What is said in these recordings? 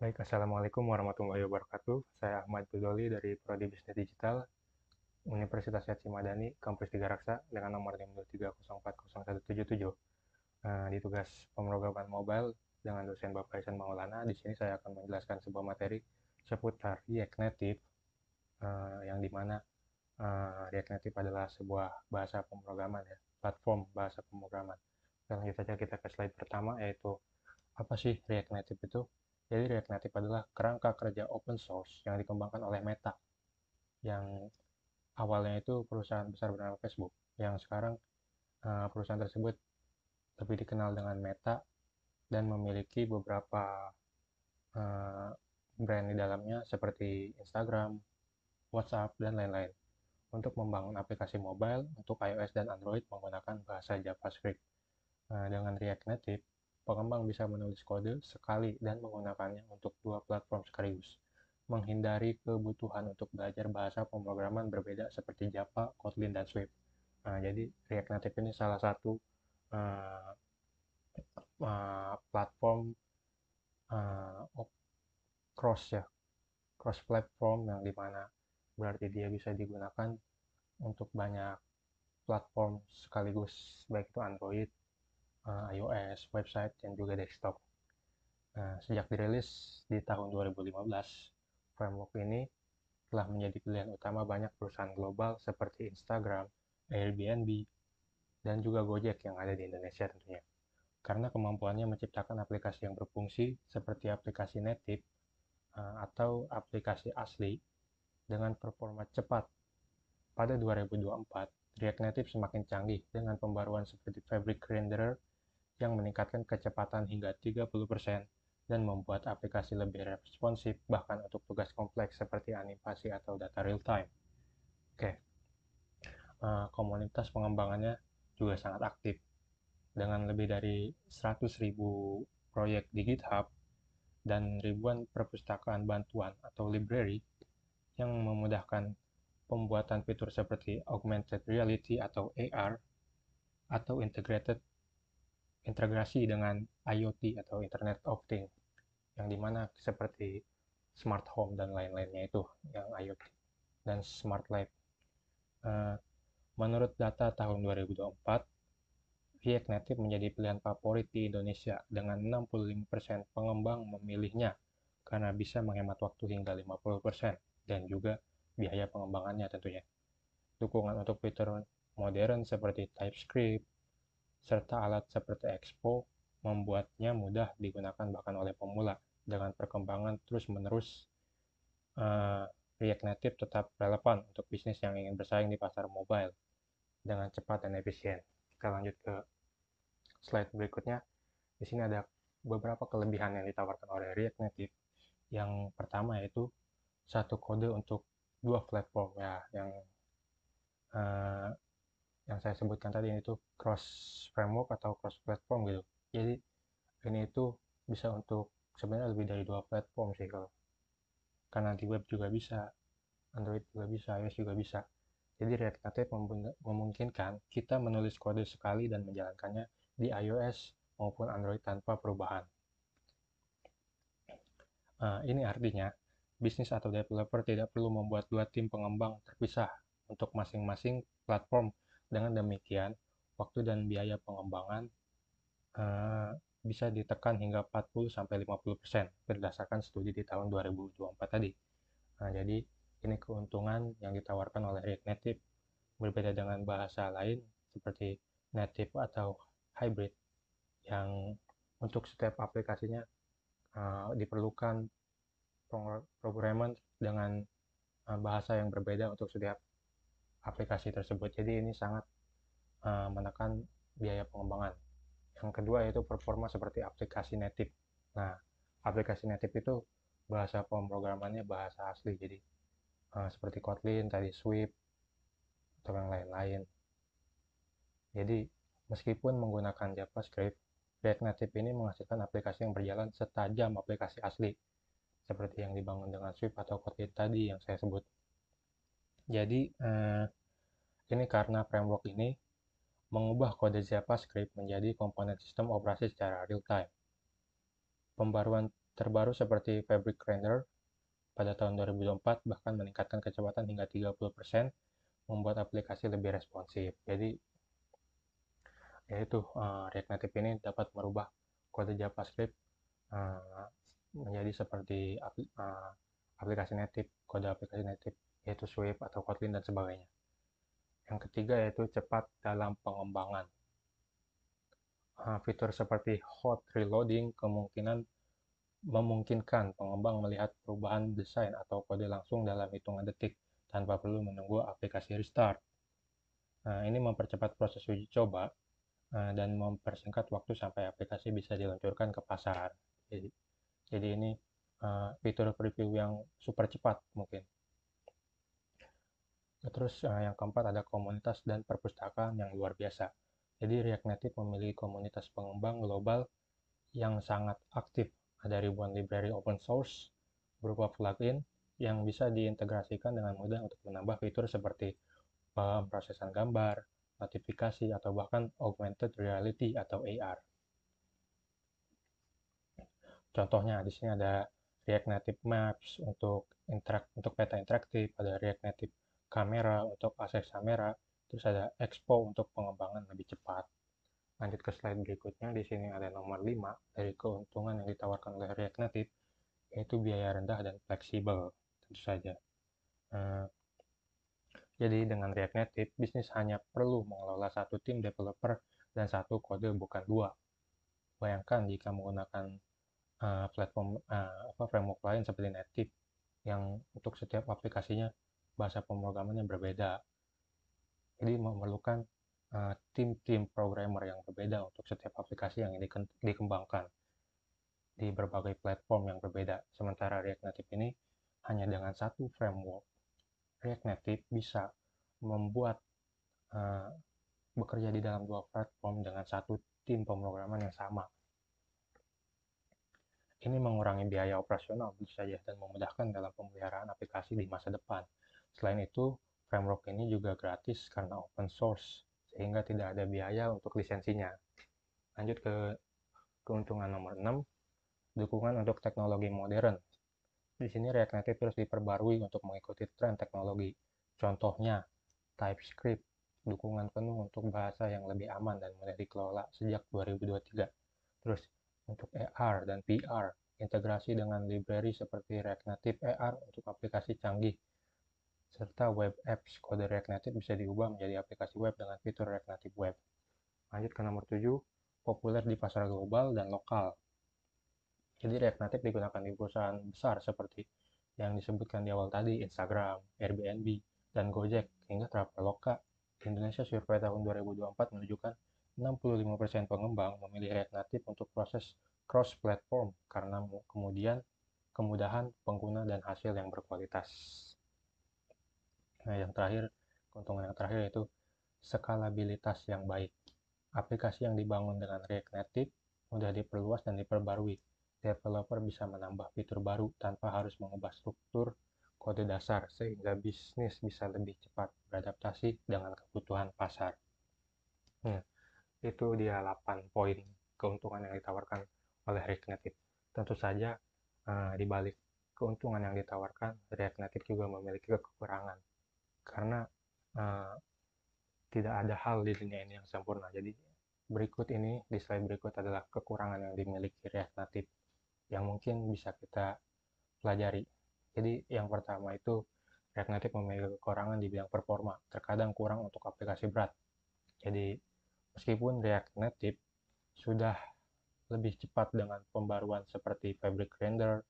Baik, Assalamualaikum warahmatullahi wabarakatuh. Saya Ahmad Budoli dari Prodi Bisnis Digital, Universitas Haji Madani, Kampus Tiga Raksa, dengan nomor 523040177. Di tugas pemrograman mobile dengan dosen Bapak Ihsan Maulana, di sini saya akan menjelaskan sebuah materi seputar React Native, yang dimana React Native adalah sebuah bahasa pemrograman, ya, platform bahasa pemrograman. Lanjut saja kita ke slide pertama, yaitu apa sih React Native itu? Jadi React Native adalah kerangka kerja open source yang dikembangkan oleh Meta, yang awalnya itu perusahaan besar bernama Facebook, yang sekarang perusahaan tersebut lebih dikenal dengan Meta dan memiliki beberapa uh, brand di dalamnya seperti Instagram, WhatsApp, dan lain-lain. Untuk membangun aplikasi mobile untuk iOS dan Android menggunakan bahasa JavaScript. Dengan React Native, pengembang bisa menulis kode sekali dan menggunakannya untuk dua platform sekaligus, menghindari kebutuhan untuk belajar bahasa pemrograman berbeda seperti Java, Kotlin, dan Swift. Jadi React Native ini salah satu uh, platform uh, cross, ya, cross platform, yang dimana berarti dia bisa digunakan untuk banyak platform sekaligus, baik itu Android, iOS, website, dan juga desktop. Sejak dirilis di tahun 2015, framework ini telah menjadi pilihan utama banyak perusahaan global seperti Instagram, Airbnb, dan juga Gojek yang ada di Indonesia tentunya. Karena kemampuannya menciptakan aplikasi yang berfungsi seperti aplikasi native atau aplikasi asli dengan performa cepat. Pada 2024, React Native semakin canggih dengan pembaruan seperti Fabric Renderer yang meningkatkan kecepatan hingga 30% dan membuat aplikasi lebih responsif bahkan untuk tugas kompleks seperti animasi atau data real time. Oke, komunitas pengembangannya juga sangat aktif dengan lebih dari 100.000 proyek di GitHub dan ribuan perpustakaan bantuan atau library yang memudahkan pembuatan fitur seperti augmented reality atau AR atau integrasi dengan IoT atau Internet of Things, yang dimana seperti smart home dan lain-lainnya itu yang IoT dan smart life. Uh, Menurut data tahun 2024, React Native menjadi pilihan favorit di Indonesia dengan 65% pengembang memilihnya karena bisa menghemat waktu hingga 50% dan juga biaya pengembangannya tentunya. Dukungan untuk fitur modern seperti TypeScript serta alat seperti Expo membuatnya mudah digunakan bahkan oleh pemula. Dengan perkembangan terus-menerus, uh, React Native tetap relevan untuk bisnis yang ingin bersaing di pasar mobile dengan cepat dan efisien. Kita lanjut ke slide berikutnya. Di sini ada beberapa kelebihan yang ditawarkan oleh React Native. Yang pertama yaitu satu kode untuk dua platform, ya, uh, yang saya sebutkan tadi itu cross framework atau cross platform gitu. Jadi ini itu bisa untuk sebenarnya lebih dari dua platform sih, kalau karena di web juga bisa, Android juga bisa, iOS juga bisa. Jadi React Native memungkinkan kita menulis kode sekali dan menjalankannya di iOS maupun Android tanpa perubahan. Ini artinya bisnis atau developer tidak perlu membuat dua tim pengembang terpisah untuk masing-masing platform. Dengan demikian, waktu dan biaya pengembangan uh, bisa ditekan hingga 40-50% berdasarkan studi di tahun 2024 tadi. Jadi ini keuntungan yang ditawarkan oleh React Native, berbeda dengan bahasa lain seperti native atau hybrid yang untuk setiap aplikasinya diperlukan programmer dengan bahasa yang berbeda untuk setiap aplikasi tersebut. Jadi ini sangat menekan biaya pengembangan. Yang kedua yaitu performa seperti aplikasi native. Nah, aplikasi native itu bahasa pemrogramannya bahasa asli, jadi seperti Kotlin, tadi Swift, atau yang lain-lain. Jadi, meskipun menggunakan JavaScript, React Native ini menghasilkan aplikasi yang berjalan setajam aplikasi asli, seperti yang dibangun dengan Swift atau Kotlin tadi yang saya sebut. Jadi, ini karena framework ini mengubah kode JavaScript menjadi komponen sistem operasi secara real-time. Pembaruan terbaru seperti Fabric Render pada tahun 2024 bahkan meningkatkan kecepatan hingga 30%, membuat aplikasi lebih responsif. Jadi, yaitu React Native ini dapat merubah kode JavaScript menjadi seperti aplikasi native, kode aplikasi native, yaitu Swift atau Kotlin dan sebagainya. Yang ketiga yaitu cepat dalam pengembangan. Fitur seperti hot reloading memungkinkan pengembang melihat perubahan desain atau kode langsung dalam hitungan detik tanpa perlu menunggu aplikasi restart. Ini mempercepat proses uji coba dan mempersingkat waktu sampai aplikasi bisa diluncurkan ke pasar. Jadi ini fitur preview yang super cepat mungkin. Terus yang keempat ada komunitas dan perpustakaan yang luar biasa. Jadi React Native memiliki komunitas pengembang global yang sangat aktif. Ada ribuan library open source berupa plugin yang bisa diintegrasikan dengan mudah untuk menambah fitur seperti pemrosesan gambar, notifikasi, atau bahkan augmented reality atau AR. Contohnya di sini ada React Native Maps untuk peta interaktif, ada React Native Camera untuk akses kamera, terus ada Expo untuk pengembangan lebih cepat. Lanjut ke slide berikutnya, di sini ada nomor 5 dari keuntungan yang ditawarkan oleh React Native, yaitu biaya rendah dan fleksibel, tentu saja. Jadi dengan React Native, bisnis hanya perlu mengelola satu tim developer dan satu kode, bukan dua. Bayangkan jika menggunakan platform framework lain seperti Native, yang untuk setiap aplikasinya bahasa pemrogramannya berbeda. Jadi memerlukan tim-tim programmer yang berbeda untuk setiap aplikasi yang dikembangkan di berbagai platform yang berbeda. Sementara React Native ini hanya dengan satu framework, React Native bisa membuat bekerja di dalam dua platform dengan satu tim pemrograman yang sama. Ini mengurangi biaya operasional tentu saja dan memudahkan dalam pemeliharaan aplikasi di masa depan. Selain itu, framework ini juga gratis karena open source, sehingga tidak ada biaya untuk lisensinya. Lanjut ke keuntungan nomor 6, dukungan untuk teknologi modern. Di sini React Native terus diperbarui untuk mengikuti tren teknologi. Contohnya, TypeScript, dukungan penuh untuk bahasa yang lebih aman dan mudah dikelola sejak 2023. Terus, untuk AR dan VR, integrasi dengan library seperti React Native AR untuk aplikasi canggih, serta web apps. Kode React Native bisa diubah menjadi aplikasi web dengan fitur React Native Web. Lanjut ke nomor 7, populer di pasar global dan lokal. Jadi React Native digunakan di perusahaan besar seperti yang disebutkan di awal tadi, Instagram, Airbnb, dan Gojek, hingga Traveloka. Indonesia Survey tahun 2024 menunjukkan 65% pengembang memilih React Native untuk proses cross-platform karena kemudahan pengguna dan hasil yang berkualitas. Nah, keuntungan yang terakhir yaitu skalabilitas yang baik. Aplikasi yang dibangun dengan React Native mudah diperluas dan diperbarui. Developer bisa menambah fitur baru tanpa harus mengubah struktur kode dasar, sehingga bisnis bisa lebih cepat beradaptasi dengan kebutuhan pasar. Itu dia 8 poin keuntungan yang ditawarkan oleh React Native. Tentu saja di balik keuntungan yang ditawarkan, React Native juga memiliki kekurangan. Karena tidak ada hal di dunia ini yang sempurna. Jadi di slide berikut adalah kekurangan yang dimiliki React Native yang mungkin bisa kita pelajari. Jadi yang pertama itu React Native memiliki kekurangan di bidang performa, terkadang kurang untuk aplikasi berat. Jadi meskipun React Native sudah lebih cepat dengan pembaruan seperti Fabric Render,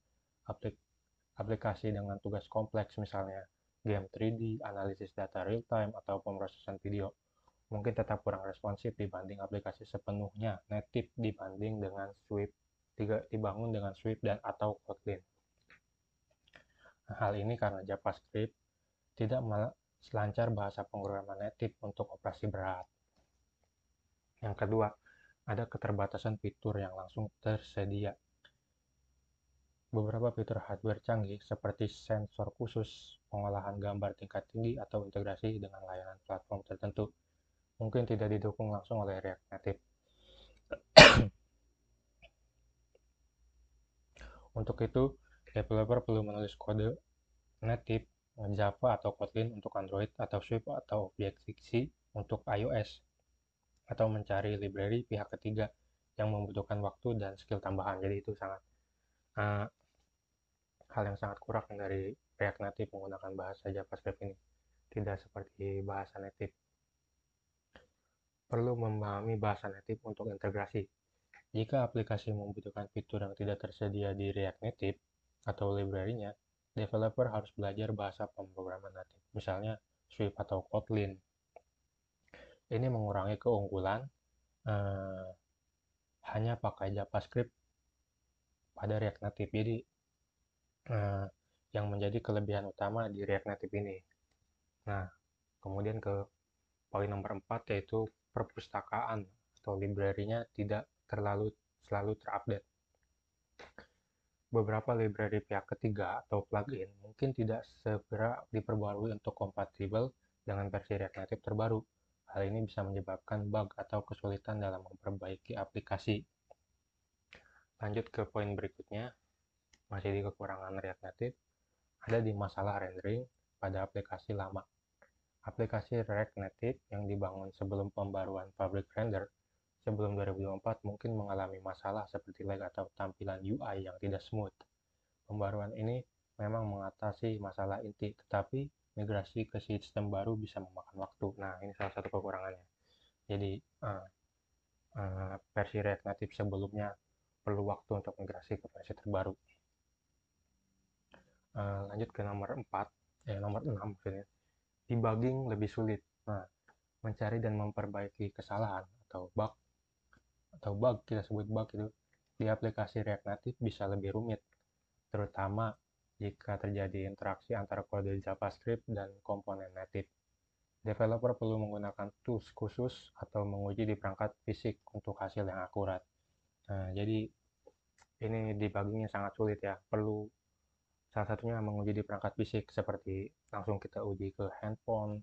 aplikasi dengan tugas kompleks misalnya game 3D, analisis data real time, atau pemrosesan video, mungkin tetap kurang responsif dibanding aplikasi sepenuhnya native dibangun dengan Swift dan atau Kotlin. Hal ini karena JavaScript tidak selancar bahasa pemrograman native untuk operasi berat. Yang kedua, ada keterbatasan fitur yang langsung tersedia. Beberapa fitur hardware canggih seperti sensor khusus, pengolahan gambar tingkat tinggi, atau integrasi dengan layanan platform tertentu mungkin tidak didukung langsung oleh React Native. Untuk itu, developer perlu menulis kode native Java atau Kotlin untuk Android atau Swift atau Objective-C untuk iOS, atau mencari library pihak ketiga yang membutuhkan waktu dan skill tambahan. Jadi itu sangat uh, hal yang sangat kurang dari React Native menggunakan bahasa JavaScript ini, tidak seperti bahasa native. Perlu memahami bahasa native untuk integrasi. Jika aplikasi membutuhkan fitur yang tidak tersedia di React Native atau library-nya, developer harus belajar bahasa pemrograman native, misalnya Swift atau Kotlin. Ini mengurangi keunggulan eh, hanya pakai JavaScript pada React Native. Jadi eh, yang menjadi kelebihan utama di React Native ini. Nah, kemudian ke poin nomor 4, yaitu perpustakaan atau library-nya tidak terlalu selalu terupdate. Beberapa library pihak ketiga atau plugin mungkin tidak segera diperbarui untuk kompatibel dengan versi React Native terbaru. Hal ini bisa menyebabkan bug atau kesulitan dalam memperbaiki aplikasi. Lanjut ke poin berikutnya, masih di kekurangan React Native, ada di masalah rendering pada aplikasi lama. Aplikasi React Native yang dibangun sebelum pembaruan Fabric Render sebelum 2024 mungkin mengalami masalah seperti lag atau tampilan UI yang tidak smooth. Pembaruan ini memang mengatasi masalah inti, tetapi migrasi ke sistem baru bisa memakan waktu. Nah, ini salah satu kekurangannya. Jadi, versi React Native sebelumnya perlu waktu untuk migrasi ke versi terbaru. Lanjut ke nomor 4, nomor 6 maksudnya. Debugging lebih sulit. Nah, mencari dan memperbaiki kesalahan atau bug kita sebut bug itu di aplikasi React Native bisa lebih rumit, terutama jika terjadi interaksi antara kode JavaScript dan komponen native. Developer perlu menggunakan tools khusus atau menguji di perangkat fisik untuk hasil yang akurat. Nah, jadi ini debuggingnya sangat sulit ya. Perlu salah satunya menguji di perangkat fisik, seperti langsung kita uji ke handphone,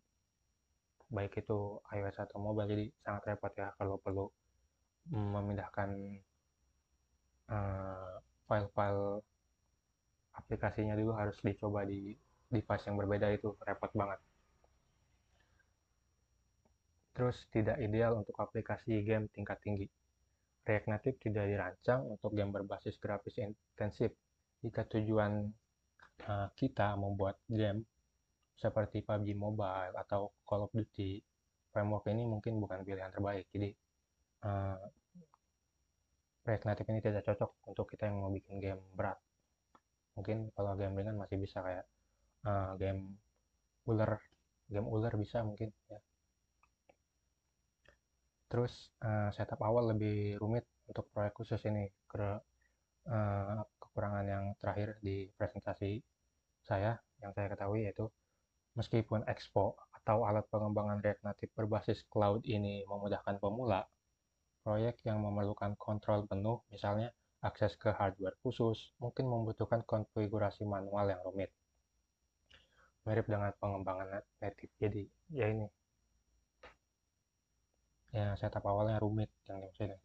baik itu iOS atau mobile. Jadi sangat repot ya kalau perlu memindahkan file-file aplikasinya dulu, harus dicoba di device yang berbeda, itu repot banget. Terus tidak ideal untuk aplikasi game tingkat tinggi. React Native tidak dirancang untuk game berbasis grafis intensif. Jika tujuan kita membuat game seperti PUBG Mobile atau Call of Duty, framework ini mungkin bukan pilihan terbaik. Jadi uh, React Native ini tidak cocok untuk kita yang mau bikin game berat. Mungkin kalau game ringan masih bisa, kayak game ular, bisa mungkin ya. Terus setup awal lebih rumit untuk proyek khusus ini. Kekurangan yang terakhir di presentasi saya yang saya ketahui yaitu, meskipun Expo atau alat pengembangan React Native berbasis cloud ini memudahkan pemula, proyek yang memerlukan kontrol penuh, misalnya akses ke hardware khusus, mungkin membutuhkan konfigurasi manual yang rumit. Mirip dengan pengembangan native. Jadi ya ini, ya setup awalnya rumit yang dimaksudnya.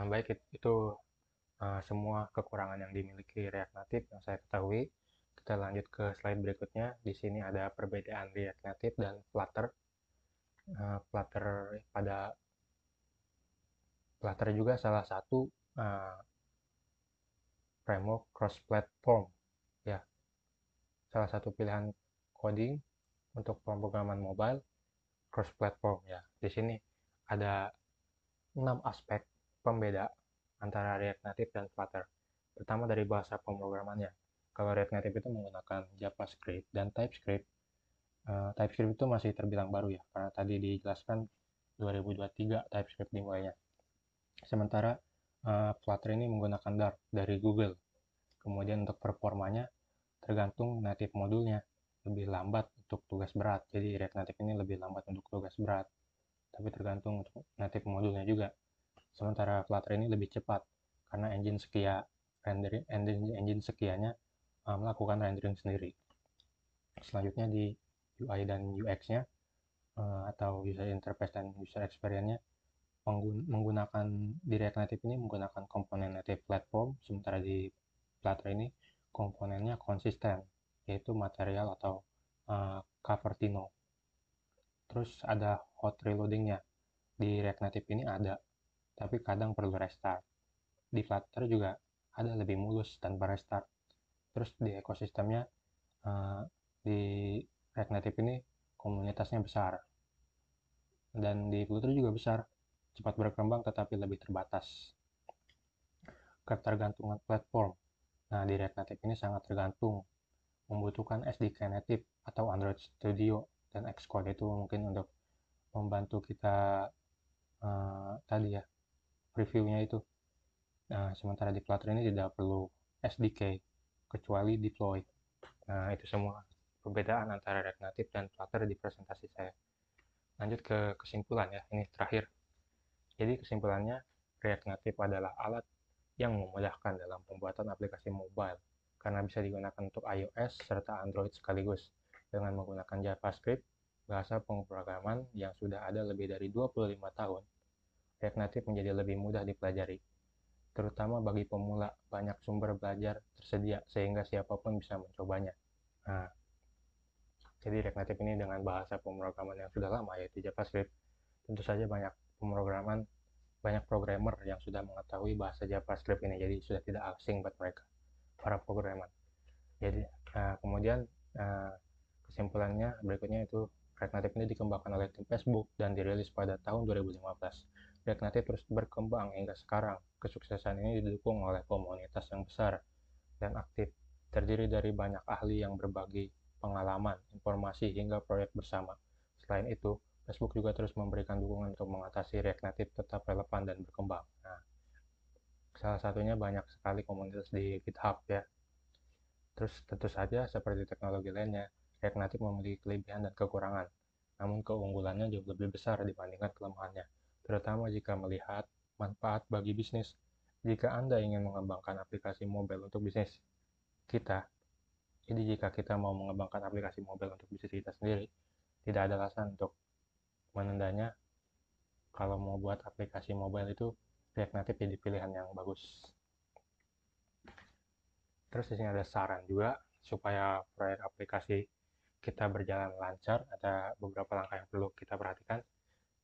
Baik, itu semua kekurangan yang dimiliki React Native yang saya ketahui. Kita lanjut ke slide berikutnya. Di sini ada perbedaan React Native dan Flutter. Flutter juga salah satu framework cross-platform, ya, salah satu pilihan coding untuk pemrograman mobile cross-platform ya. Di sini ada 6 aspek pembeda antara React Native dan Flutter. Pertama, dari bahasa pemrogramannya. Kalau React Native itu menggunakan JavaScript dan TypeScript. TypeScript itu masih terbilang baru ya, karena tadi dijelaskan 2023 TypeScript dimulainya. Sementara Flutter ini menggunakan Dart dari Google. Kemudian untuk performanya tergantung native modulnya, lebih lambat untuk tugas berat. Jadi React Native ini lebih lambat untuk tugas berat, tapi tergantung untuk native modulnya juga. Sementara Flutter ini lebih cepat karena engine sekianya melakukan rendering sendiri. Selanjutnya di UI dan UX-nya atau user interface dan user experience-nya, menggunakan di React Native ini menggunakan komponen native platform, sementara di Flutter ini komponennya konsisten, yaitu material atau Cupertino. Terus ada hot reloadingnya. Di React Native ini ada, tapi kadang perlu restart. Di Flutter juga ada, lebih mulus tanpa restart. Terus di ekosistemnya, di React Native ini komunitasnya besar, dan di Flutter juga besar, cepat berkembang tetapi lebih terbatas. Ketergantungan platform. Nah, di React Native ini sangat tergantung, membutuhkan SDK native atau Android Studio dan Xcode itu mungkin untuk membantu kita tadi ya, previewnya itu. Nah, sementara di Flutter ini tidak perlu SDK kecuali deploy. Nah, itu semua perbedaan antara React Native dan Flutter di presentasi saya. Lanjut ke kesimpulan ya, ini terakhir. Jadi kesimpulannya, React Native adalah alat yang memudahkan dalam pembuatan aplikasi mobile karena bisa digunakan untuk iOS serta Android sekaligus. Dengan menggunakan JavaScript, bahasa pemrograman yang sudah ada lebih dari 25 tahun, React Native menjadi lebih mudah dipelajari. Terutama bagi pemula, banyak sumber belajar tersedia sehingga siapapun bisa mencobanya. Nah, jadi React Native ini dengan bahasa pemrograman yang sudah lama, yaitu JavaScript, tentu saja banyak programmer yang sudah mengetahui bahasa JavaScript ini, jadi sudah tidak asing buat mereka, para programmer. Jadi, kemudian kesimpulannya berikutnya itu, React Native ini dikembangkan oleh tim Facebook dan dirilis pada tahun 2015. React Native terus berkembang hingga sekarang. Kesuksesan ini didukung oleh komunitas yang besar dan aktif, terdiri dari banyak ahli yang berbagi pengalaman, informasi, hingga proyek bersama. Selain itu, Facebook juga terus memberikan dukungan untuk mengatasi React Native tetap relevan dan berkembang. Nah, salah satunya banyak sekali komunitas di GitHub ya. Terus tentu saja seperti teknologi lainnya, React Native memiliki kelebihan dan kekurangan. Namun keunggulannya jauh lebih besar dibandingkan kelemahannya, terutama jika melihat manfaat bagi bisnis. Jika Anda ingin mengembangkan aplikasi mobile untuk bisnis kita, jadi jika kita mau mengembangkan aplikasi mobile untuk bisnis kita sendiri, tidak ada alasan untuk menundanya. Kalau mau buat aplikasi mobile itu, React Native jadi pilihan yang bagus. Terus di sini ada saran juga supaya proyek aplikasi kita berjalan lancar. Ada beberapa langkah yang perlu kita perhatikan,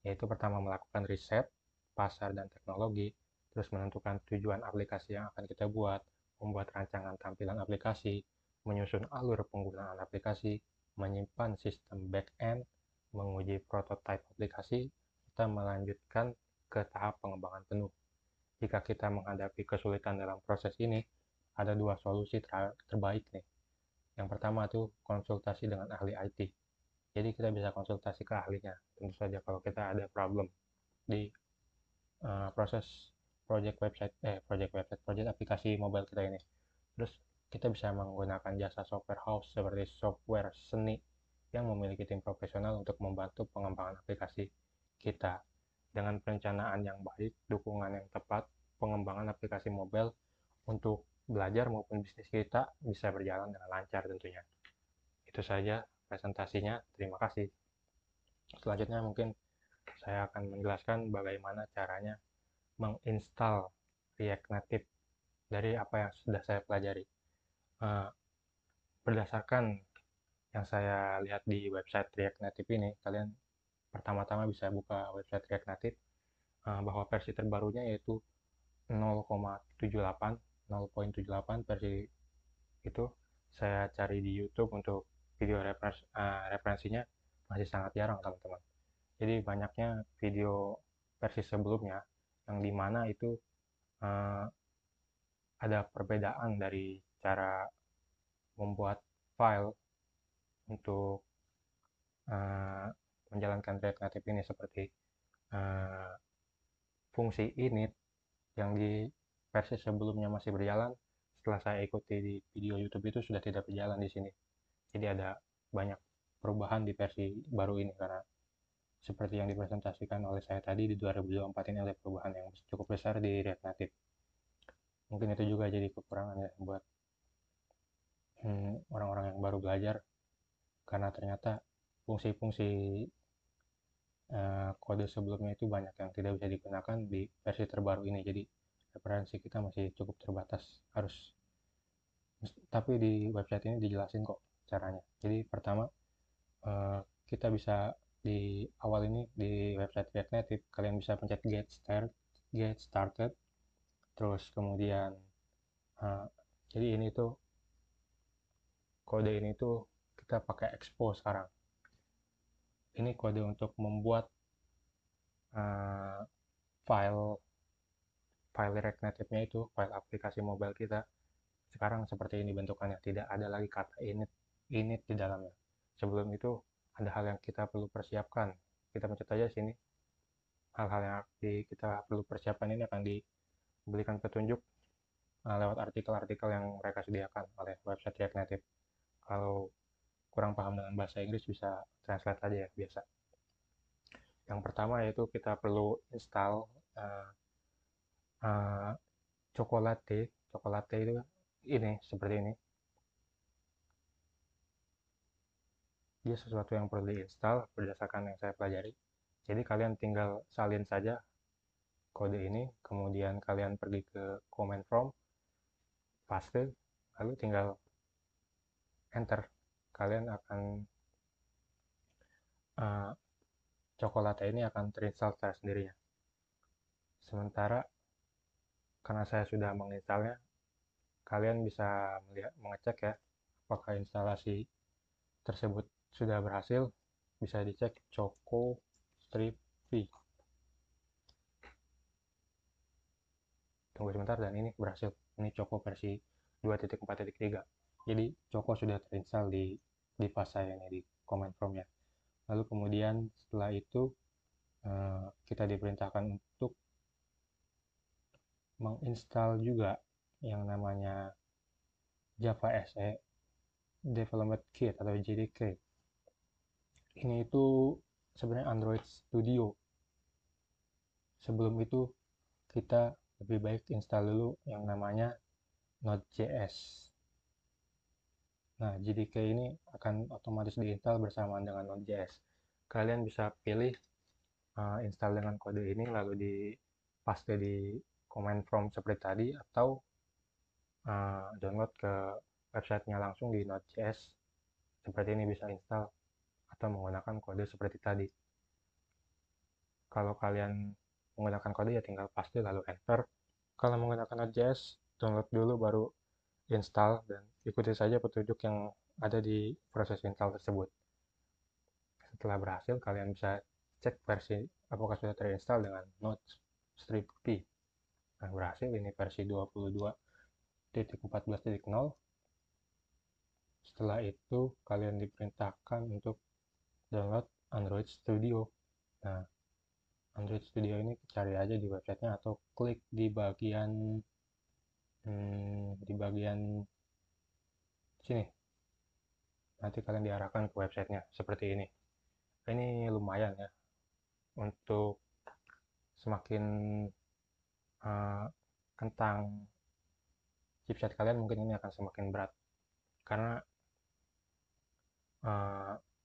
yaitu pertama melakukan riset pasar dan teknologi, terus menentukan tujuan aplikasi yang akan kita buat, membuat rancangan tampilan aplikasi, menyusun alur penggunaan aplikasi, menyimpan sistem back-end, menguji prototipe aplikasi, kita melanjutkan ke tahap pengembangan penuh. Jika kita menghadapi kesulitan dalam proses ini, ada dua solusi terbaik nih. Yang pertama tuh konsultasi dengan ahli IT. Jadi kita bisa konsultasi ke ahlinya. Tentu saja kalau kita ada problem di proses project aplikasi mobile kita ini. Terus kita bisa menggunakan jasa software house seperti software seni yang memiliki tim profesional untuk membantu pengembangan aplikasi kita. Dengan perencanaan yang baik, dukungan yang tepat, pengembangan aplikasi mobile untuk belajar maupun bisnis kita bisa berjalan dengan lancar tentunya. Itu saja presentasinya. Terima kasih. Selanjutnya mungkin saya akan menjelaskan bagaimana caranya menginstal React Native dari apa yang sudah saya pelajari. Berdasarkan yang saya lihat di website React Native ini, kalian pertama-tama bisa buka website React Native, bahwa versi terbarunya yaitu 0,78 0.78 versi itu. Saya cari di YouTube untuk video referensinya, masih sangat jarang teman-teman. Jadi banyaknya video versi sebelumnya yang dimana itu ada perbedaan dari cara membuat file untuk menjalankan React Native ini, seperti fungsi init yang di versi sebelumnya masih berjalan, setelah saya ikuti di video YouTube itu sudah tidak berjalan di sini. Jadi ada banyak perubahan di versi baru ini, karena seperti yang dipresentasikan oleh saya tadi di 2024 ini ada perubahan yang cukup besar di React Native. Mungkin itu juga jadi kekurangan ya buat orang-orang yang baru belajar, karena ternyata fungsi-fungsi kode sebelumnya itu banyak yang tidak bisa digunakan di versi terbaru ini, jadi referensi kita masih cukup terbatas. Tapi di website ini dijelasin kok caranya. Jadi pertama, eh, kita bisa di awal ini di website React Native kalian bisa pencet get started, terus kemudian eh, jadi ini tuh kode ini tuh kita pakai expose sekarang. Ini kode untuk membuat uh, file file React Native-nya itu, file aplikasi mobile kita sekarang seperti ini bentukannya, tidak ada lagi kata init di dalamnya. Sebelum itu ada hal yang kita perlu persiapkan. Kita pencet aja sini. Hal-hal yang kita perlu persiapkan ini akan diberikan petunjuk lewat artikel-artikel yang mereka sediakan oleh website React Native. Kalau kurang paham dengan bahasa Inggris bisa translate aja ya, biasa. Yang pertama yaitu kita perlu install uh, uh, Chocolate. Chocolate itu ini seperti ini. Dia sesuatu yang perlu diinstal berdasarkan yang saya pelajari. Jadi kalian tinggal salin saja kode ini, kemudian kalian pergi ke command prompt, paste, lalu tinggal enter. Kalian akan uh, Chocolate ini akan terinstall secara sendirinya. Sementara karena saya sudah menginstalnya, kalian bisa mengecek ya apakah instalasi tersebut sudah berhasil. Bisa dicek Choco Strip V. Tunggu sebentar, dan ini berhasil. Ini Choco versi 2.4.3. Jadi Choco sudah terinstall di file saya ini, di command prompt-nya. Lalu kemudian setelah itu kita diperintahkan untuk menginstal juga yang namanya Java SE Development Kit atau JDK. Ini itu sebenarnya Android Studio. Sebelum itu kita lebih baik install dulu yang namanya Node.js. Nah, JDK ini akan otomatis diinstal bersamaan dengan Node.js. Kalian bisa pilih install dengan kode ini lalu di paste di command prompt seperti tadi, atau download ke websitenya langsung di Node.js. Seperti ini bisa install atau menggunakan kode seperti tadi. Kalau kalian menggunakan kode ya tinggal paste lalu enter. Kalau menggunakan Node.js, download dulu baru install dan ikuti saja petunjuk yang ada di proses install tersebut. Setelah berhasil, kalian bisa cek versi apakah sudah terinstall dengan Node Strip P. Nah, berhasil, ini versi 22.14.0. Setelah itu, kalian diperintahkan untuk download Android Studio. Nah, Android Studio ini cari aja di websitenya atau klik di bagian sini. Nanti kalian diarahkan ke websitenya seperti ini. Ini lumayan ya untuk semakin kentang chipset kalian, mungkin ini akan semakin berat karena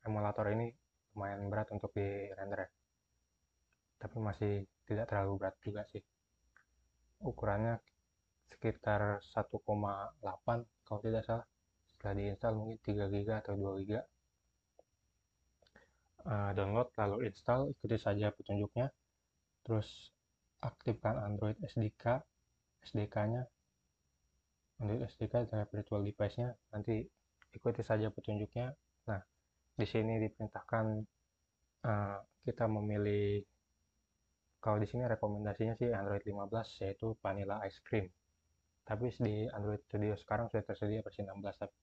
emulator ini lumayan berat untuk di render ya. Tapi masih tidak terlalu berat juga sih. Ukurannya sekitar 1,8 kalau tidak salah. Setelah diinstal mungkin 3 GB atau 2 GB. Download lalu install, ikuti saja petunjuknya. Terus aktifkan Android SDK-nya. Android SDK dari virtual device-nya. Nanti ikuti saja petunjuknya. Nah, di sini diperintahkan kita memilih. Kalau di sini rekomendasinya sih Android 15 yaitu Vanilla Ice Cream. Tapi di Android Studio sekarang sudah tersedia versi 16. Tapi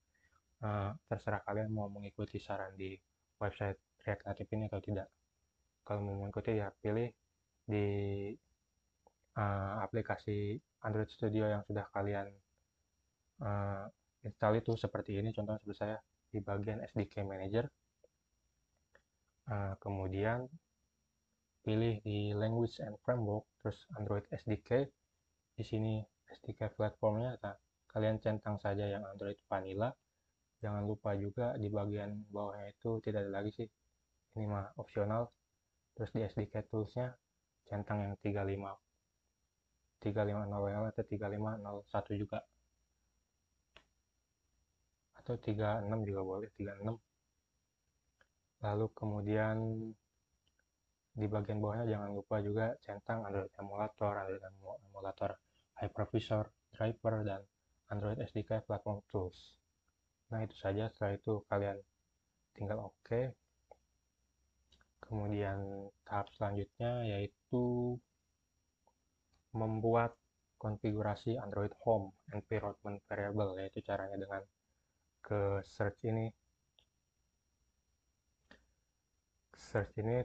terserah kalian mau mengikuti saran di website React Native ini atau tidak. Kalau mau mengikuti ya pilih di aplikasi Android Studio yang sudah kalian install itu seperti ini. Contohnya seperti saya di bagian SDK Manager. Kemudian pilih di Language and Framework, terus Android SDK. Di sini SDK platformnya, nah, kalian centang saja yang Android Vanilla. Jangan lupa juga di bagian bawahnya itu tidak ada lagi sih. Ini mah opsional. Terus di SDK toolsnya centang yang 350L atau 3501 juga, atau 36 juga boleh, 36. Lalu kemudian di bagian bawahnya jangan lupa juga centang Android emulator hypervisor, driver, dan Android SDK platform tools. Nah itu saja. Setelah itu kalian tinggal OK. Kemudian tahap selanjutnya yaitu membuat konfigurasi Android Home Environment Variable, yaitu caranya dengan ke search ini,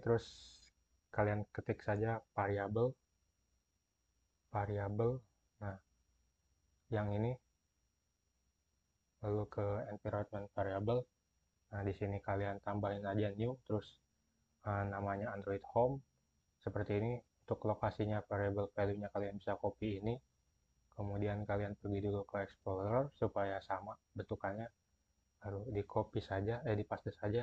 terus kalian ketik saja variable. Nah yang ini, lalu ke environment variable. Nah di sini kalian tambahin aja new, terus namanya Android Home seperti ini. Untuk lokasinya variable value-nya kalian bisa copy ini, kemudian kalian pergi dulu ke Explorer supaya sama bentukannya, lalu di copy saja, di paste saja.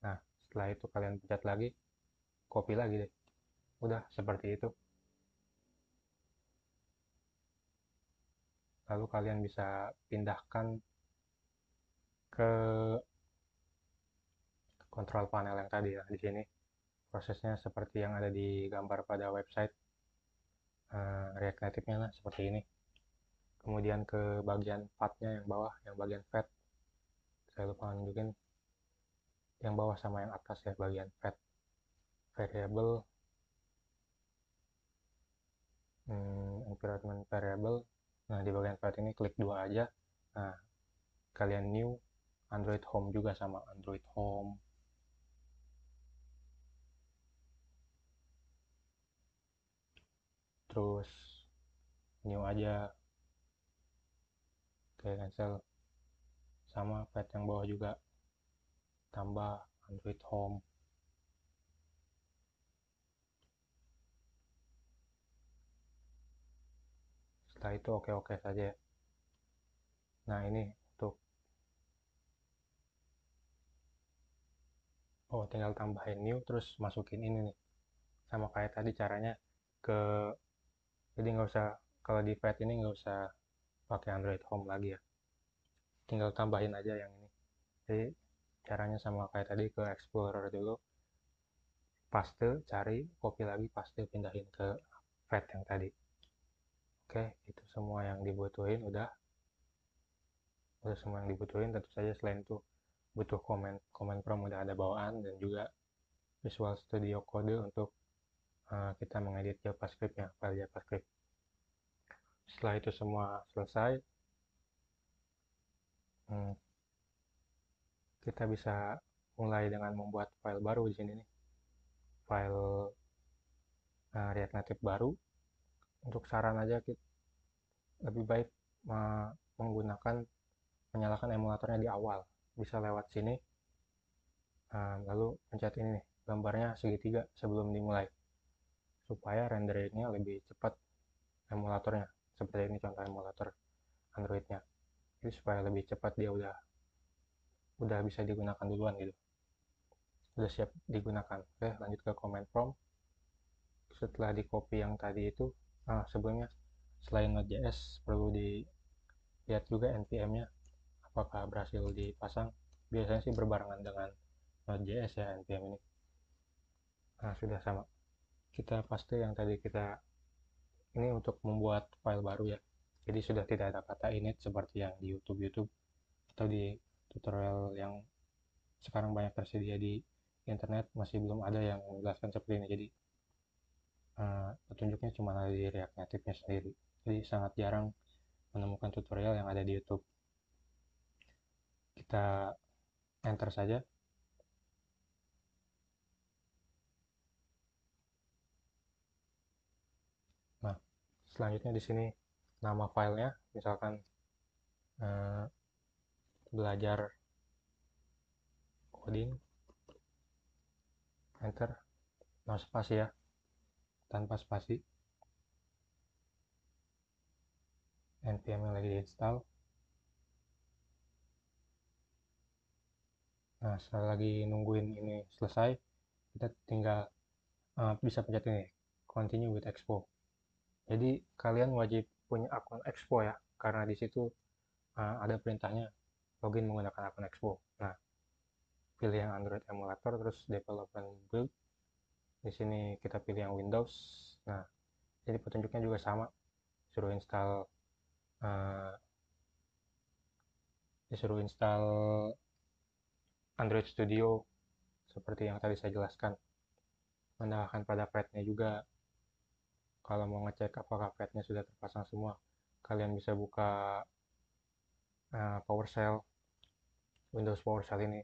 Nah setelah itu kalian pencet lagi, copy lagi deh. Udah seperti itu. Lalu kalian bisa pindahkan ke kontrol panel yang tadi. Nah di sini prosesnya seperti yang ada di gambar pada website React Native-nya, lah seperti ini. Kemudian ke bagian path-nya yang bawah, yang bagian path, saya lupa nunjukin yang bawah sama yang atas ya, bagian path variable, environment variable. Nah di bagian path ini klik 2 aja. Nah kalian new Android Home juga, sama Android Home. Terus new aja, kayak cancel. Sama path yang bawah juga, tambah Android Home. Setelah itu oke saja. Nah ini untuk tinggal tambahin new, terus masukin ini nih, sama kayak tadi caranya ke, jadi nggak usah, kalau di pad ini nggak usah pakai Android Home lagi ya, tinggal tambahin aja yang ini. Jadi caranya sama kayak tadi, ke Explorer dulu, paste, cari, copy lagi, paste, pindahin ke pad yang tadi. Oke, itu semua yang dibutuhin. Udah semua yang dibutuhin. Tentu saja selain itu butuh comment from, udah ada bawaan, dan juga Visual Studio Code untuk kita mengedit JavaScript-nya, file JavaScript. Setelah itu semua selesai, kita bisa mulai dengan membuat file baru di sini nih, file React Native baru. Untuk saran aja, kita lebih baik menyalakan emulatornya di awal. Bisa lewat sini, lalu pencet ini nih, gambarnya segitiga sebelum dimulai, supaya renderingnya lebih cepat emulatornya. Seperti ini contoh emulator Androidnya. Jadi supaya lebih cepat, dia udah bisa digunakan duluan gitu, udah siap digunakan. Oke, lanjut ke comment prompt. Setelah di copy yang tadi itu, sebelumnya selain Node.js perlu dilihat juga npm-nya apakah berhasil dipasang. Biasanya sih berbarengan dengan Node.js ya npm ini. Nah sudah sama, kita paste yang tadi kita ini untuk membuat file baru ya. Jadi sudah tidak ada kata init seperti yang di YouTube atau di tutorial yang sekarang banyak tersedia di internet, masih belum ada yang menjelaskan seperti ini. Jadi petunjuknya cuma ada di React Native-nya sendiri. Jadi sangat jarang menemukan tutorial yang ada di YouTube. Kita enter saja. Nah, selanjutnya di sini nama filenya, misalkan belajar coding, enter, no spasi ya, tanpa spasi. npm yang lagi diinstal. Nah, setelah lagi nungguin ini selesai, kita tinggal bisa pencet ini, continue with Expo. Jadi kalian wajib punya akun Expo ya, karena di situ ada perintahnya login menggunakan akun Expo. Nah, pilih yang Android emulator, terus development build. Di sini kita pilih yang Windows. Nah, jadi petunjuknya juga sama, suruh install uh, disuruh install Android Studio seperti yang tadi saya jelaskan. Menambahkan pada pad-nya juga. Kalau mau ngecek apakah pad-nya sudah terpasang semua, kalian bisa buka PowerShell, Windows PowerShell ini,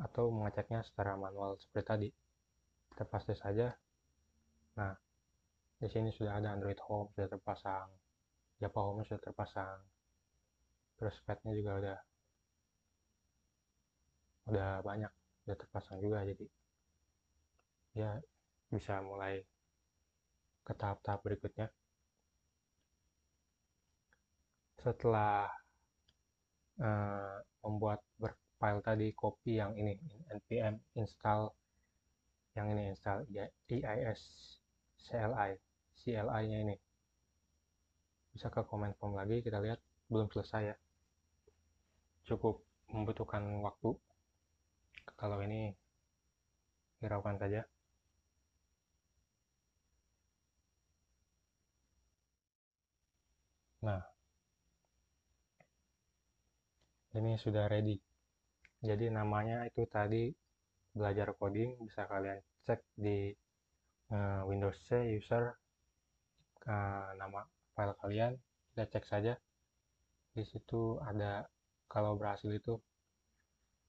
atau mengeceknya secara manual seperti tadi. Kita paste saja. Nah, di sini sudah ada Android Home sudah terpasang, Java Home sudah terpasang, terus pad-nya juga udah banyak, sudah terpasang juga. Jadi ya bisa mulai ke tahap-tahap berikutnya. Setelah membuat file tadi, copy yang ini, npm install yang ini, install EIS CLI-nya ini. Bisa ke command prompt lagi, kita lihat belum selesai ya. Cukup membutuhkan waktu. Kalau ini hiraukan saja. Nah, ini sudah ready. Jadi namanya itu tadi belajar coding, bisa kalian cek di Windows C user, nama file kalian, kita cek saja. Di situ ada, kalau berhasil itu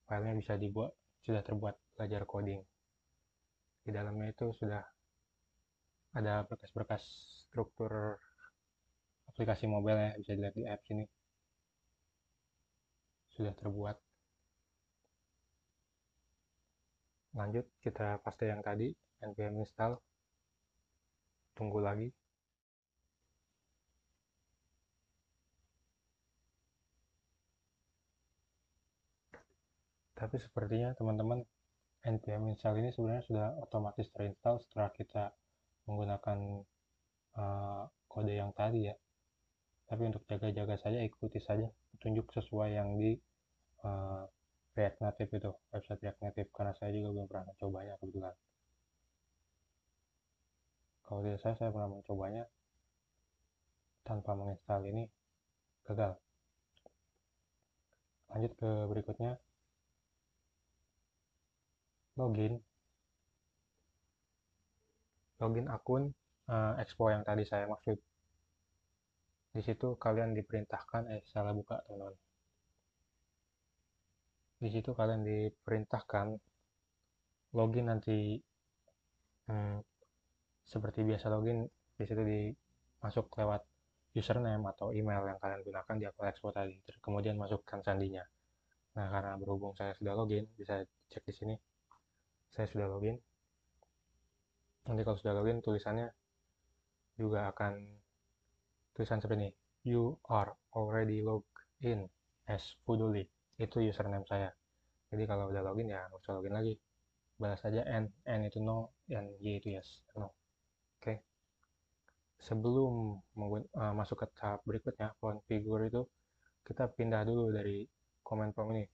filenya bisa dibuat, sudah terbuat belajar coding. Di dalamnya itu sudah ada berkas-berkas struktur aplikasi mobile ya, bisa dilihat di apps ini. Sudah terbuat. Lanjut, kita paste yang tadi, npm install. Tunggu lagi. Tapi sepertinya teman-teman, npm install ini sebenarnya sudah otomatis terinstall setelah kita menggunakan kode yang tadi ya. Tapi untuk jaga-jaga saja, ikuti saja petunjuk sesuai yang di React Native itu, website React Native, karena saya juga belum pernah mencobanya kebetulan. Kalau tidak saya pernah mencobanya tanpa menginstal ini, gagal. Lanjut ke berikutnya, login akun Expo yang tadi saya maksud. Di situ kalian diperintahkan, salah buka teman-teman. Di situ kalian diperintahkan login nanti, seperti biasa login. Di situ masuk lewat username atau email yang kalian gunakan di akun Expo tadi. Terus kemudian masukkan sandinya. Nah, karena berhubung saya sudah login, bisa cek di sini. Saya sudah login. Nanti kalau sudah login, tulisannya juga akan tulisan seperti ini. You are already logged in as Fuduli. Itu username saya. Jadi kalau udah login ya nggak usah login lagi. Balas saja N itu no, dan Y itu yes. No. Oke. Sebelum masuk ke tahap berikutnya, configure itu, kita pindah dulu dari command prompt ini.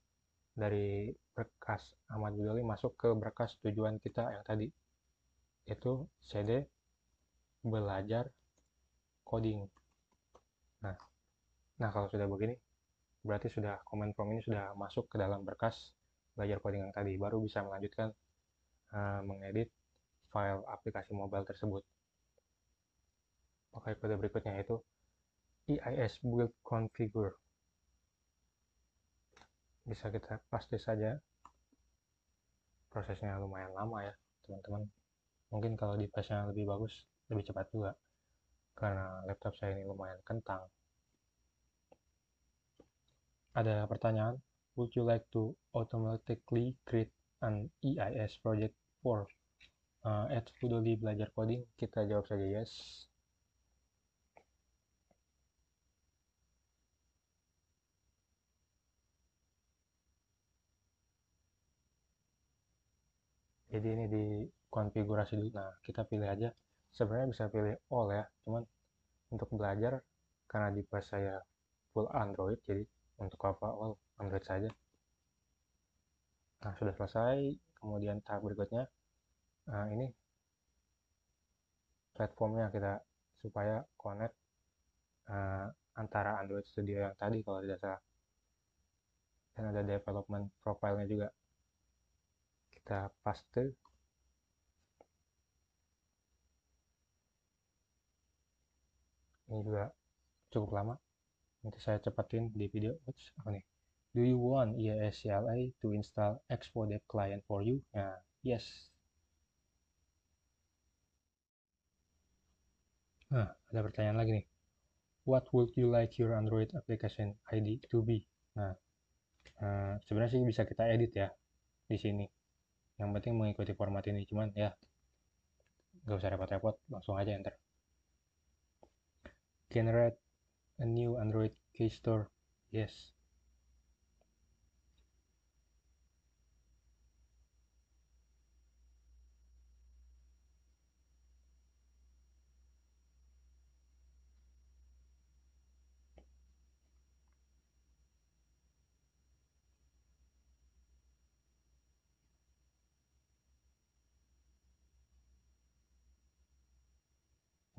Dari berkas Ahmad Budoli masuk ke berkas tujuan kita yang tadi. Itu cd belajar coding. Nah, kalau sudah begini, berarti sudah command prompt ini sudah masuk ke dalam berkas belajar coding yang tadi. Baru bisa melanjutkan mengedit file aplikasi mobile tersebut. Pakai kode berikutnya yaitu EIS build configure. Bisa kita paste saja. Prosesnya lumayan lama ya, teman-teman. Mungkin kalau di pasnya lebih bagus, lebih cepat juga. Karena laptop saya ini lumayan kentang. Ada pertanyaan, would you like to automatically create an EIS project for at Fudoli belajar coding? Kita jawab saja yes. Jadi ini di konfigurasi dulu. Nah, kita pilih aja. Sebenarnya bisa pilih all ya, cuman untuk belajar karena device saya full Android, jadi untuk apa all Android saja. Nah, sudah selesai. Kemudian tahap berikutnya, nah ini platformnya kita supaya connect uh, antara Android Studio yang tadi kalau tidak salah. Dan ada development profile-nya juga. Kita paste. Ini juga cukup lama. Nanti saya cepatin di video. Apa nih? Do you want EAS-CLI to install Expo Dev Client for you? Nah, yes. Nah, ada pertanyaan lagi nih. What would you like your Android application ID to be? Nah, sebenarnya sih bisa kita edit ya di sini. Yang penting mengikuti format ini. Cuman ya, nggak usah repot-repot. Langsung aja enter. Generate a new Android key store. Yes.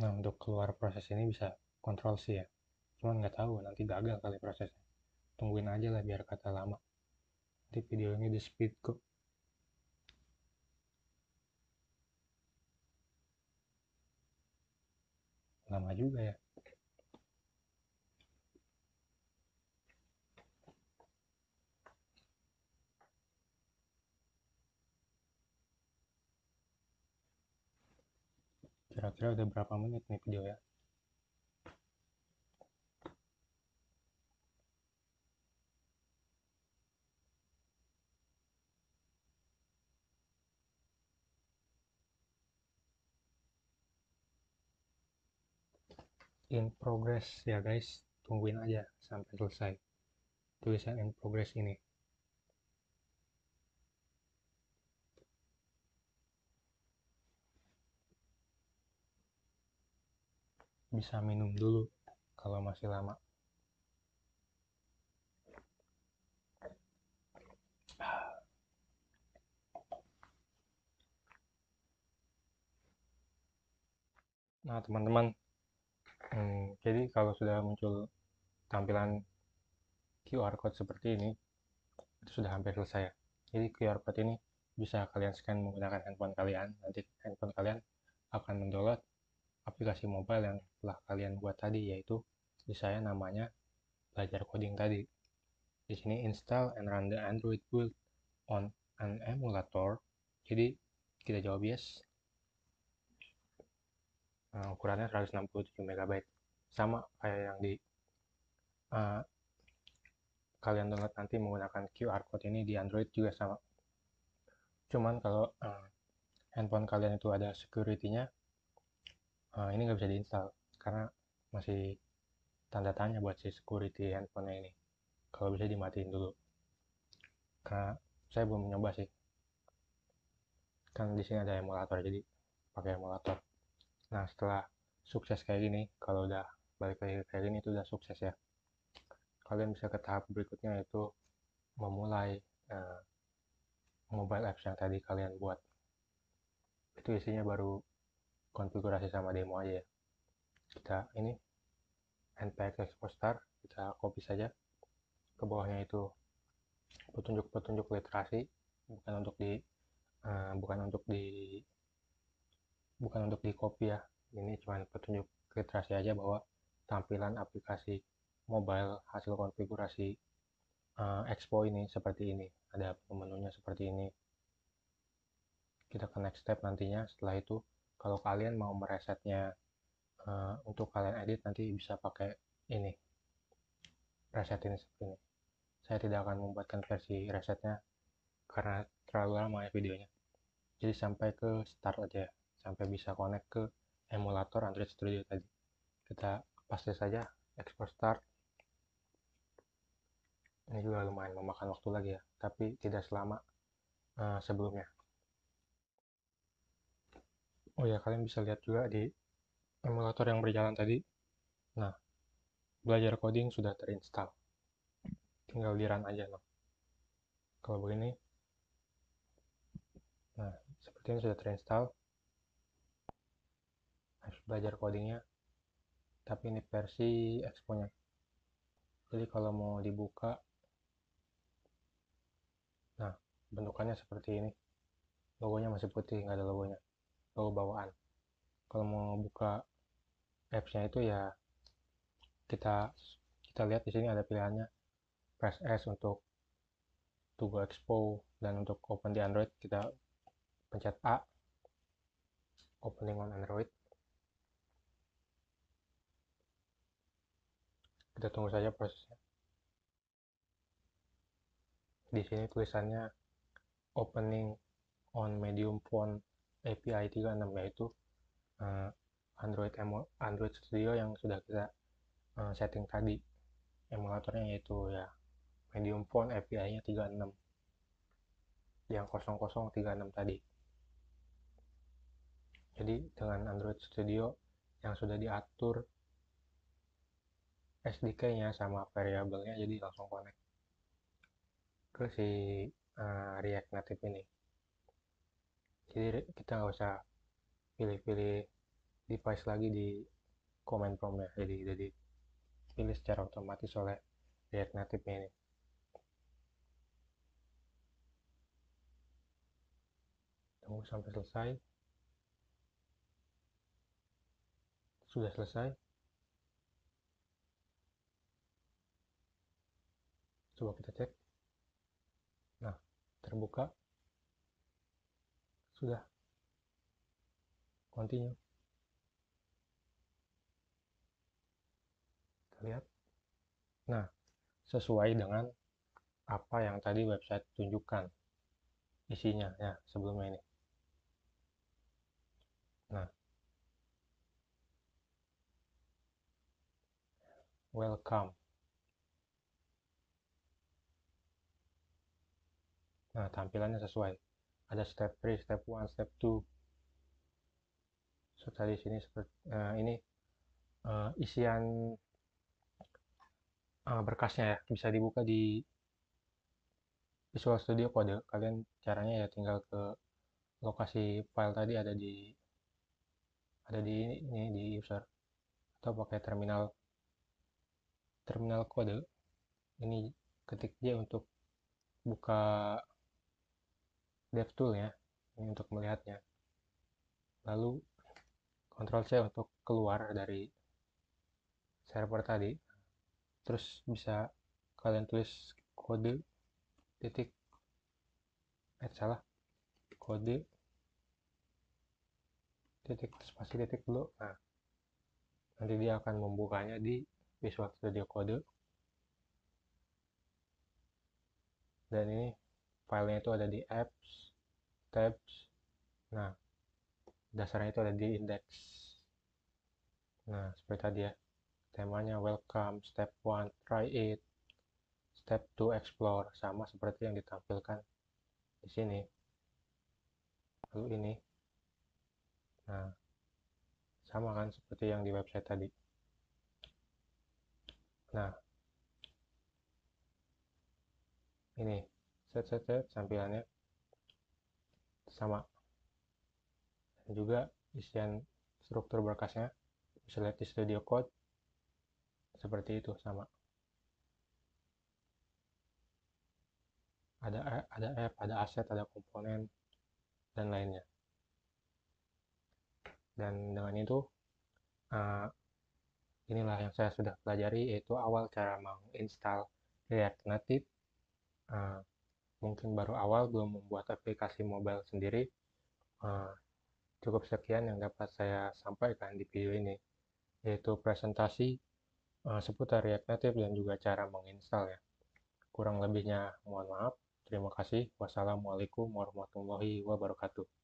Nah, untuk keluar proses ini bisa kontrol C ya. Cuman nggak tahu, nanti gagal kali prosesnya. Tungguin aja lah biar kata lama. Nanti video ini di speed kok. Lama juga ya. Kira-kira udah berapa menit nih video ya? In progress ya guys. Tungguin aja sampai selesai tulisan in progress ini. Bisa minum dulu kalau masih lama. Nah teman-teman, jadi kalau sudah muncul tampilan QR code seperti ini, itu sudah hampir selesai ya. Jadi QR code ini bisa kalian scan menggunakan handphone kalian. Nanti handphone kalian akan mendownload aplikasi mobile yang telah kalian buat tadi, yaitu di saya namanya belajar coding tadi. Di sini install and run the Android build on an emulator. Jadi kita jawab yes. Ukurannya 167 MB. Sama kayak yang di uh, kalian download nanti menggunakan QR code ini di Android juga sama. Cuman kalau handphone kalian itu ada security-nya, ini nggak bisa diinstal karena masih tanda tanya buat si security handphonenya ini. Kalau bisa dimatiin dulu. Karena saya belum nyoba sih. Kan di sini ada emulator, jadi pakai emulator. Nah, setelah sukses kayak gini, kalau udah balik lagi kayak gini itu udah sukses ya. Kalian bisa ke tahap berikutnya, yaitu memulai uh, mobile apps yang tadi kalian buat. Itu isinya baru konfigurasi sama demo aja ya. Kita ini npx export star, kita copy saja. Ke bawahnya itu petunjuk-petunjuk literasi, bukan untuk di uh, bukan untuk di bukan untuk di copy ya. Ini cuma petunjuk literasi aja bahwa tampilan aplikasi mobile hasil konfigurasi Expo ini seperti ini. Ada menunya seperti ini. Kita ke next step nantinya. Setelah itu, kalau kalian mau meresetnya untuk kalian edit, nanti bisa pakai ini. Reset ini seperti ini. Saya tidak akan membuatkan versi resetnya karena terlalu lama ya videonya. Jadi sampai ke start aja, sampai bisa connect ke emulator Android Studio tadi. Kita paste saja export start. Ini juga lumayan memakan waktu lagi ya, tapi tidak selama sebelumnya. Oh ya, kalian bisa lihat juga di emulator yang berjalan tadi. Nah, belajar coding sudah terinstall. Tinggal di run aja, nah. Kalau begini, nah, seperti ini sudah terinstall. Harus belajar codingnya, tapi ini versi expo-nya. Jadi kalau mau dibuka, nah, bentukannya seperti ini. Logonya masih putih, nggak ada logonya. Logo bawaan. Kalau mau buka apps-nya itu ya kita kita lihat di sini ada pilihannya press S untuk to go expo, dan untuk open di Android kita pencet A, opening on Android. Kita tunggu saja prosesnya. Di sini tulisannya opening on medium phone API 36, yaitu uh, Android Studio yang sudah kita setting tadi. Emulatornya yaitu ya medium phone API-nya 36, yang 0036 tadi. Jadi dengan Android Studio yang sudah diatur SDK-nya sama variabelnya, jadi langsung connect ke si React Native ini. Jadi kita nggak usah pilih-pilih device lagi di command prompt-nya, jadi dipilih secara otomatis oleh React Native ini. Tunggu sampai selesai. Sudah selesai. Coba kita cek. Nah, terbuka. Sudah. Continue. Kita lihat. Nah, sesuai dengan apa yang tadi website tunjukkan isinya ya sebelumnya ini. Nah, welcome. Nah, tampilannya sesuai. Ada step 3, step 1, step 2. Serta di sini seperti ini isian berkasnya ya, bisa dibuka di Visual Studio Code. Kalian caranya ya tinggal ke lokasi file tadi, ada di ini di user, atau pakai terminal kode. Ini ketik J untuk buka DevTool ya, ini untuk melihatnya. Lalu Ctrl C untuk keluar dari server tadi. Terus bisa kalian tulis kode titik salah, kode titik spasi titik dulu. Nah, nanti dia akan membukanya di Visual Studio Code. Dan ini filenya itu ada di apps, tabs. Nah, dasarnya itu ada di index. Nah, seperti tadi ya, temanya welcome, step 1 try it, step 2 explore, sama seperti yang ditampilkan di sini. Lalu ini, nah, sama kan seperti yang di website tadi. Nah, ini set tampilannya sama, dan juga isian struktur berkasnya bisa lihat di Studio Code seperti itu, sama. Ada app, ada aset, ada komponen, dan lainnya. Dan dengan itu inilah yang saya sudah pelajari, yaitu awal cara menginstal React Native. Mungkin baru awal, belum membuat aplikasi mobile sendiri. Cukup sekian yang dapat saya sampaikan di video ini, yaitu presentasi seputar React Native dan juga cara menginstal ya. Kurang lebihnya mohon maaf. Terima kasih. Wassalamualaikum warahmatullahi wabarakatuh.